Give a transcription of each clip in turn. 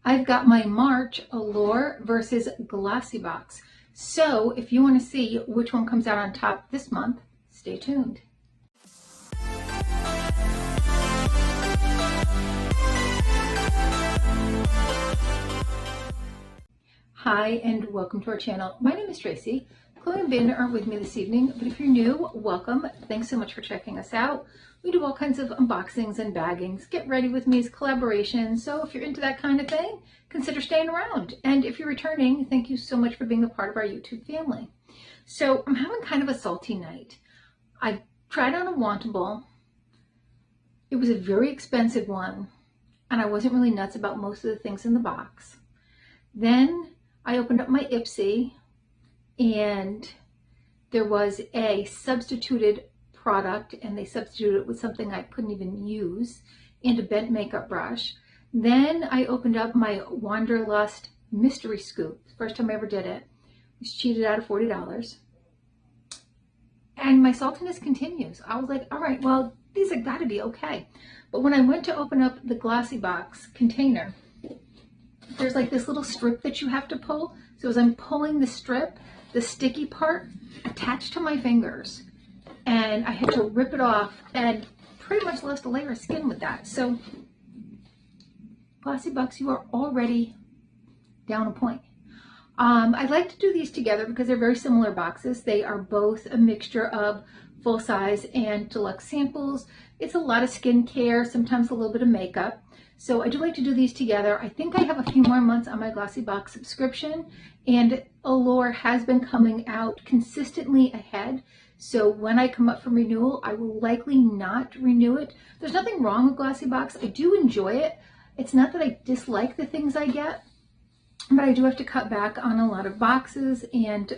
I've got my March Allure versus Glossybox. So if you want to see which one comes out on top this month, stay tuned. Hi and welcome to our channel. My name is Tracey. Chloe Bandit aren't with me this evening, but if you're new, welcome. Thanks so much for checking us out. We do all kinds of unboxings and baggings. Get ready with me as collaboration. So if you're into that kind of thing, consider staying around. And if you're returning, thank you so much for being a part of our YouTube family. So I'm having kind of a salty night. I tried on a Wantable. It was a very expensive one, and I wasn't really nuts about most of the things in the box. Then I opened up my Ipsy, and there was a substituted product, and they substituted it with something I couldn't even use, and a bent makeup brush. Then I opened up my Wanderlust mystery scoop. First time I ever did it. I was cheated out of $40. And my saltiness continues. I was like, all right, well, these have got to be okay. But when I went to open up the Glossybox container, there's like this little strip that you have to pull. So as I'm pulling the strip, the sticky part attached to my fingers, and I had to rip it off and pretty much lost a layer of skin with that. So Glossybox, you are already down a point. I like to do these together because they're very similar boxes. They are both a mixture of full size and deluxe samples. It's a lot of skincare, sometimes a little bit of makeup. So I do like to do these together. I think I have a few more months on my Glossybox subscription, and Allure has been coming out consistently ahead. So when I come up for renewal, I will likely not renew it. There's nothing wrong with Glossybox. I do enjoy it. It's not that I dislike the things I get, but I do have to cut back on a lot of boxes. And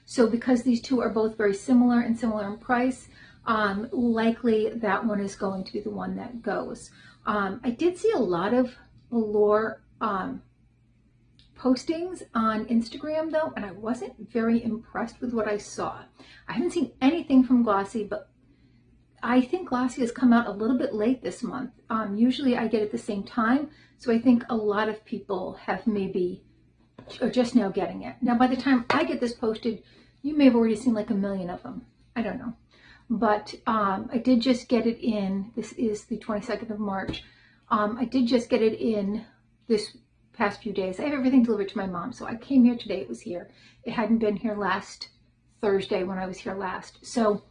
so because these two are both very similar and similar in price, likely that one is going to be the one that goes. I did see a lot of Allure postings on Instagram though, and I wasn't very impressed with what I saw. I haven't seen anything from Glossy, but I think Glossy has come out a little bit late this month. Usually I get it at the same time, so I think a lot of people have maybe are just now getting it. Now by the time I get this posted, you may have already seen like a million of them. I don't know. But I did just get it in. This is the 22nd of March. I did just get it in this past few days. I have everything delivered to my mom, so I came here today. It was here. It hadn't been here last Thursday when I was here last. So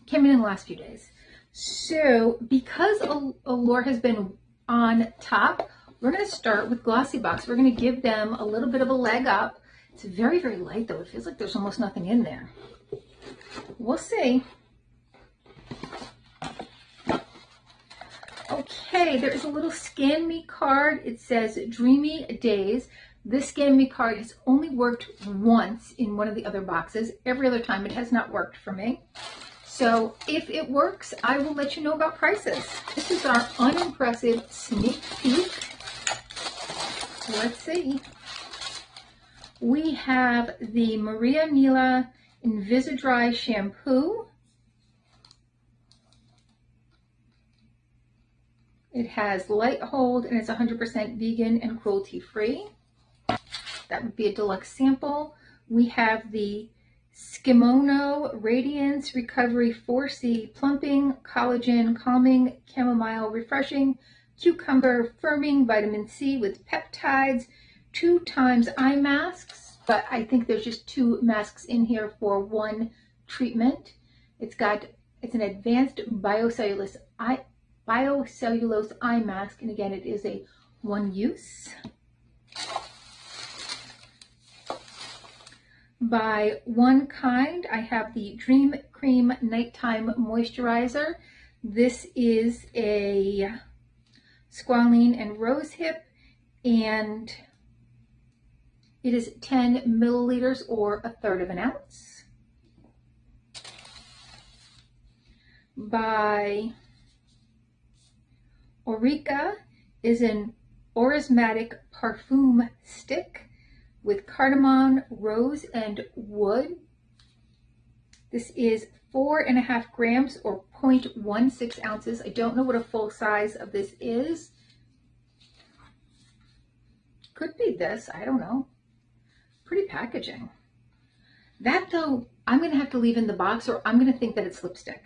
came in the last few days. So because Allure has been on top, we're going to start with Glossybox. We're going to give them a little bit of a leg up. It's very, very light though. It feels like there's almost nothing in there. We'll see. Okay, there is a little Scan Me card. It says Dreamy Days. This Scan Me card has only worked once in one of the other boxes. Every other time it has not worked for me. So if it works, I will let you know about prices. This is our unimpressive sneak peek. Let's see. We have the Maria Nila Invisidry shampoo. It has light hold and it's 100% vegan and cruelty free. That would be a deluxe sample. We have the Skimono Radiance Recovery 4C Plumping, Collagen, Calming, Chamomile Refreshing, Cucumber Firming Vitamin C with Peptides, 2 times eye masks, but I think there's just 2 masks in here for one treatment. It's an advanced biocellulose eye mask, and again, it is a one use. By One Kind, I have the Dream Cream Nighttime Moisturizer. This is a squalene and rosehip, and it is 10 milliliters or 1/3 of an ounce. By Orica is an Aromatic Parfum Stick with cardamom, rose, and wood. This is 4.5 grams or 0.16 ounces. I don't know what a full size of this is. Could be this, I don't know. Pretty packaging. That though, I'm gonna have to leave in the box or I'm gonna think that it's lipstick.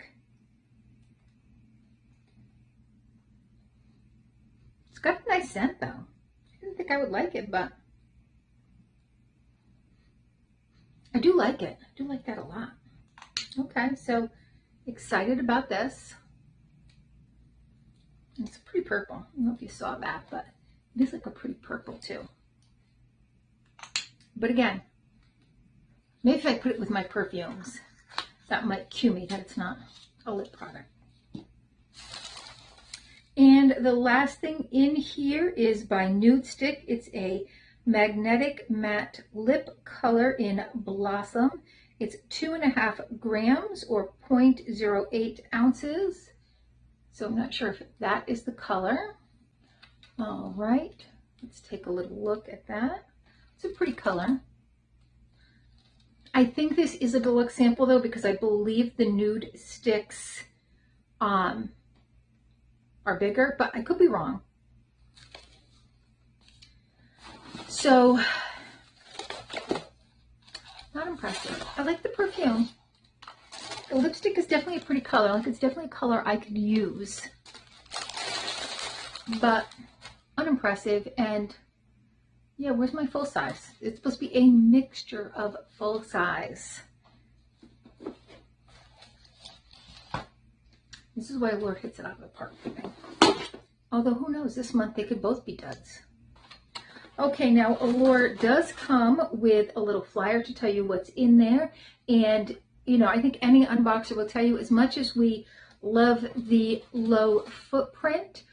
It's got a nice scent though. I didn't think I would like it, but I do like it. I do like that a lot. Okay, so excited about this. It's pretty purple. I don't know if you saw that, but it is like a pretty purple too. But again, maybe if I put it with my perfumes, that might cue me that it's not a lip product. And the last thing in here is by Nude Stick. It's a magnetic matte lip color in Blossom. It's 2.5 grams or 0.08 ounces. So I'm not sure if that is the color. All right, let's take a little look at that. It's a pretty color. I think this is a deluxe sample though, because I believe the Nude Sticks are bigger, but I could be wrong. So, not impressive. I like the perfume. The lipstick is definitely a pretty color. Like, it's definitely a color I could use, but unimpressive. And yeah, where's my full size? It's supposed to be a mixture of full size. This is why Allure hits it out of the park for me. Although who knows, this month they could both be duds. Okay, now Allure does come with a little flyer to tell you what's in there. And, you know, I think any unboxer will tell you, as much as we love the low footprint,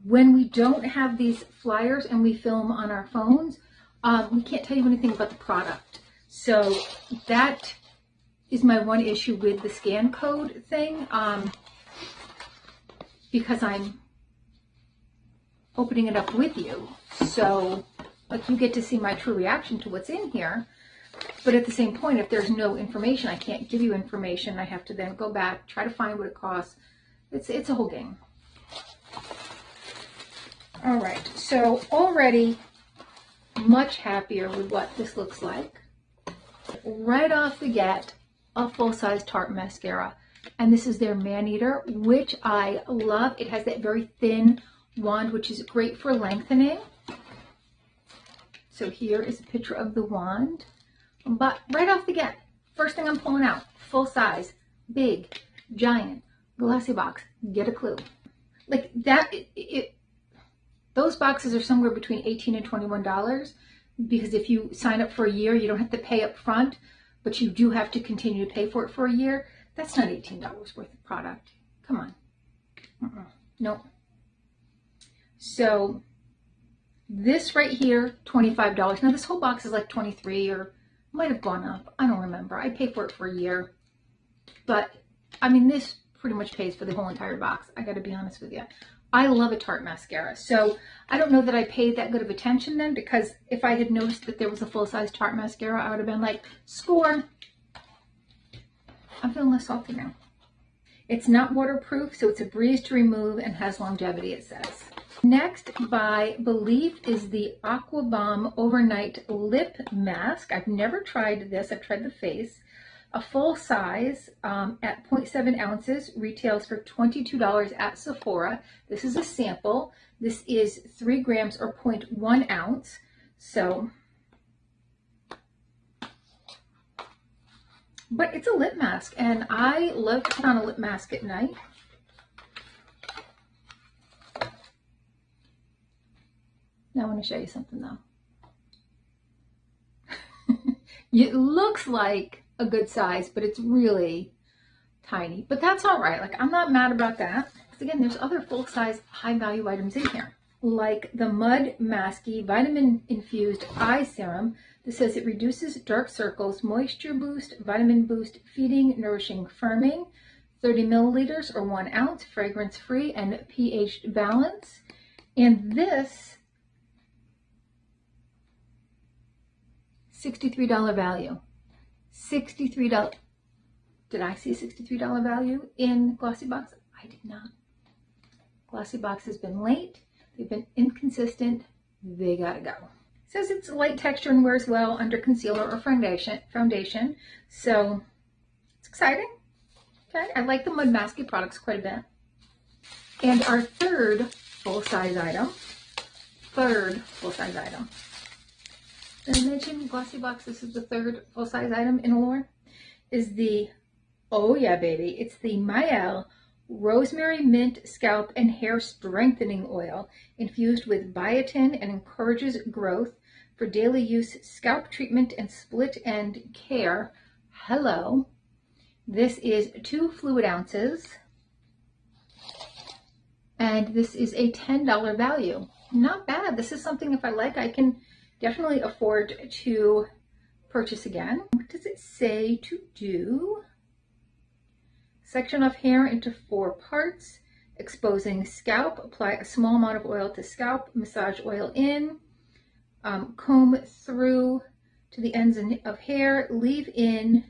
when we don't have these flyers and we film on our phones, we can't tell you anything about the product. So that is my one issue with the scan code thing, because I'm opening it up with you. So like, you get to see my true reaction to what's in here. But at the same point, if there's no information, I can't give you information. I have to then go back, try to find what it costs. It's a whole game. All right, so already much happier with what this looks like. Right off the get, a full-size Tarte mascara. And this is their Man-Eater, which I love. It has that very thin wand, which is great for lengthening. So here is a picture of the wand. But right off the get, first thing I'm pulling out, full size, big, giant, Glossybox, get a clue. Like that, those boxes are somewhere between $18 and $21, because if you sign up for a year, you don't have to pay up front, but you do have to continue to pay for it for a year. That's not $18 worth of product. Come on. No. So this right here, $25. Now this whole box is like $23, or might have gone up. I don't remember. I pay for it for a year. But I mean, this pretty much pays for the whole entire box. I got to be honest with you. I love a Tarte mascara. So I don't know that I paid that good of attention then, because if I had noticed that there was a full-size Tarte mascara, I would have been like, score. I'm feeling less salty now. It's not waterproof, so it's a breeze to remove and has longevity, it says. Next, by Believe, is the Aqua Bomb Overnight Lip Mask. I've never tried this. I've tried the face. A full size at 0.7 ounces retails for $22 at Sephora. This is a sample. This is 3 grams or 0.1 ounce. So, but it's a lip mask, and I love to put on a lip mask at night. Now I want to show you something though. It looks like a good size, but it's really tiny. But that's all right. Like, I'm not mad about that. Because again, there's other full-size, high-value items in here, like the Mud Masky Vitamin Infused Eye Serum. This says it reduces dark circles, moisture boost, vitamin boost, feeding, nourishing, firming. 30 milliliters or 1 ounce, fragrance-free and pH balance. And this $63 value. $63. Did I see $63 value in Glossybox? I did not. Glossybox has been late. They've been inconsistent. They gotta go. says it's light texture and wears well under concealer or foundation. So it's exciting. Okay, I like the Mud Masky products quite a bit. And our third full-size item. Did I mention Glossybox? This is the third full-size item in Allure. Is the, oh yeah baby, it's the Mielle Rosemary Mint Scalp and Hair Strengthening Oil, infused with biotin and encourages growth for daily use scalp treatment and split end care. Hello. This is 2 fluid ounces, and this is a $10 value. Not bad. This is something, if I like, I can definitely afford to purchase again. What does it say to do? Section off hair into 4 parts, exposing scalp. Apply a small amount of oil to scalp. Massage oil in. Comb through to the ends of hair. Leave in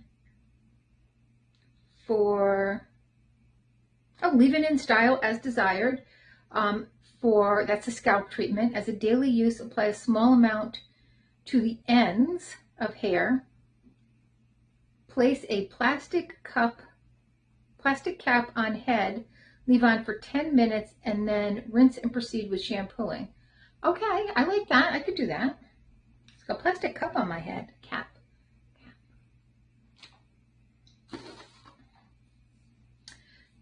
in style as desired. That's a scalp treatment. As a daily use, apply a small amount to the ends of hair. Place a plastic cap on head, leave on for 10 minutes, and then rinse and proceed with shampooing. Okay, I like that. I could do that. It's got a plastic cup on my head. Cap.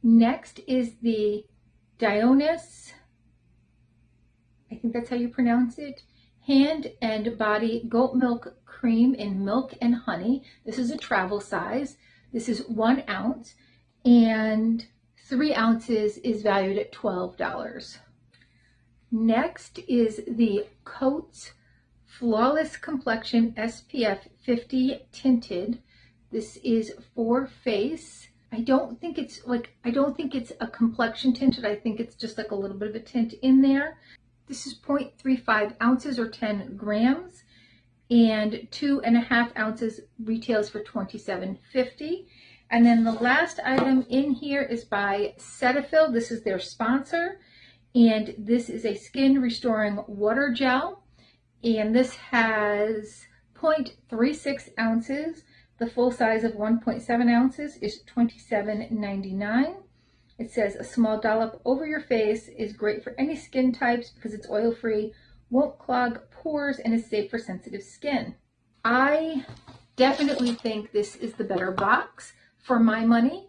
Next is the Dionys, I think that's how you pronounce it, Hand and Body Goat Milk Cream in Milk and Honey. This is a travel size. This is 1 ounce, and 3 ounces is valued at $12. Next is the Coats Flawless Complexion SPF 50 Tinted. This is for face. I don't think it's a complexion tinted. I think it's just like a little bit of a tint in there. This is 0.35 ounces or 10 grams, and 2.5 ounces retails for $27.50. And then the last item in here is by Cetaphil. This is their sponsor, and this is a skin restoring water gel, and this has 0.36 ounces. The full size of 1.7 ounces is $27.99. It says a small dollop over your face is great for any skin types because it's oil-free, won't clog pores, and is safe for sensitive skin. I definitely think this is the better box for my money.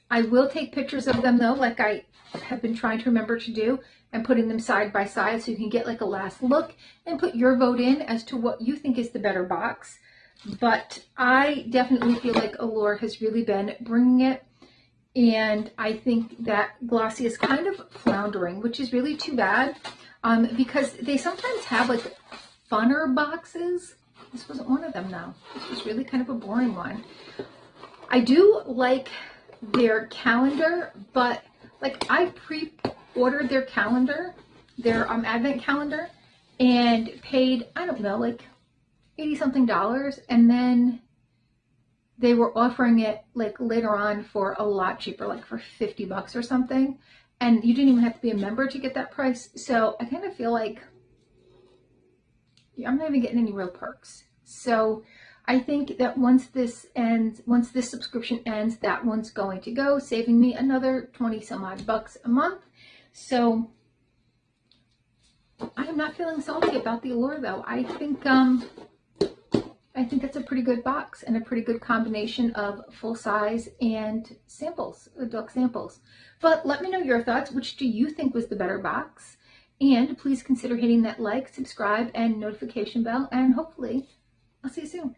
I will take pictures of them though, like I have been trying to remember to do, and putting them side by side so you can get like a last look and put your vote in as to what you think is the better box. But I definitely feel like Allure has really been bringing it, and I think that Glossy is kind of floundering, which is really too bad, because they sometimes have like funner boxes. This wasn't one of them though. This was really kind of a boring one. I do like their calendar, but like I pre-ordered their calendar, their advent calendar, and paid, I don't know, like $80-something, and then they were offering it like later on for a lot cheaper, like for $50 or something, and you didn't even have to be a member to get that price. So I kind of feel like I'm not even getting any real perks. So I think that once this subscription ends, that one's going to go, saving me another 20 some odd bucks a month. So I am not feeling salty about the Allure though. I think that's a pretty good box and a pretty good combination of full size and samples, deluxe samples. But let me know your thoughts. Which do you think was the better box? And please consider hitting that like, subscribe, and notification bell. And hopefully I'll see you soon.